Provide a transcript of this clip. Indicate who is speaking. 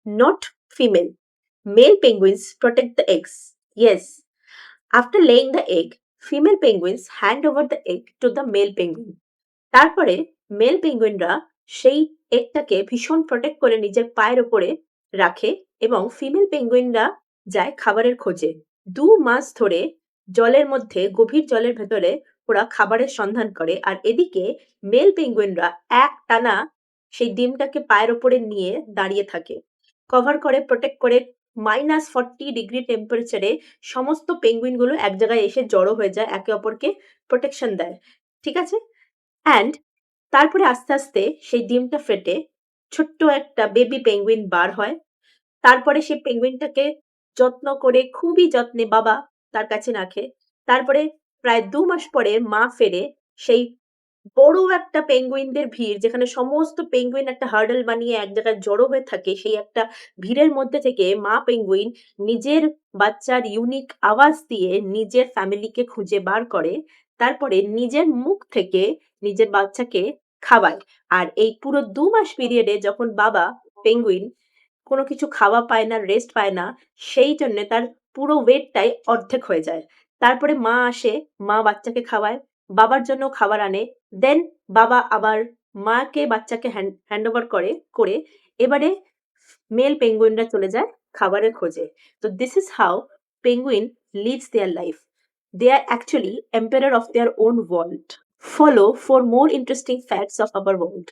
Speaker 1: not female. Male penguins protect the eggs. Yes. After laying the egg, female penguins hand over the egg to the male penguin. তারপরে mail পেঙ্গুইনরা সেই এগটাকে ভীষণ protect করে নিজের পায়ের উপরে রাখে এবং ফিমেল পেঙ্গুইনরা যায় খাবারের খোঁজে। ২ মাস ধরে জলের মধ্যে গভীর জলের ভেতরে ওরা খাবারের সন্ধান করে আর এদিকে মেল পেঙ্গুইনরা একটানা সেই ডিমটাকে পায়ের উপরে নিয়ে দাঁড়িয়ে থাকে। কভার করে প্রটেক্ট করে -40 ডিগ্রি টেম্পারেচারে সমস্ত পেঙ্গুইনগুলো এক জায়গায় এসে জড়ো হয়ে যায়, একে অপরকে প্রোটেকশন দেয়। ঠিক আছে? অ্যান্ড তারপরে আস্তে, আস্তে সেই ডিমটা ফেটে ছোট্ট একটা বেবি পেঙ্গুইন বার হয়। তারপরে সে পেঙ্গুইনটাকে যত্ন করে খুবই যত্নে বাবা তার কাছে রাখে। তারপরে প্রায় ২ মাস পরে মা ফেরে সেই বড় একটা পেঙ্গুইনদের ভিড়, যেখানে সমস্ত পেঙ্গুইন একটা হার্ডল বানিয়ে এক জায়গায় জড়ো হয়ে থাকে, সেই একটা ভিড়ের মধ্যে থেকে মা পেঙ্গুইন নিজের বাচ্চার ইউনিক আওয়াজ দিয়ে নিজের ফ্যামিলিকে খুঁজে বার করে। তারপরে নিজের মুখ থেকে নিজের বাচ্চাকে খাওয়ায়। আর এই পুরো ২ মাস পিরিয়ডে যখন বাবা পেঙ্গুইন কোনো কিছু খাওয়া পায় না, রেস্ট পায় না, সেই জন্যে তার পুরো ওয়েটটাই অর্ধেক হয়ে যায়। তারপরে মা আসে, মা বাচ্চাকে খাওয়ায়, বাবার জন্যও খাবার আনে। দেন বাবা আবার মাকে বাচ্চাকে হ্যান্ড ওভার করে এবারে মেল পেঙ্গুইনরা চলে যায় খাবারের খোঁজে। তো this is how penguin leads their life. They are actually emperor of their own world. Follow for more interesting facts of our world.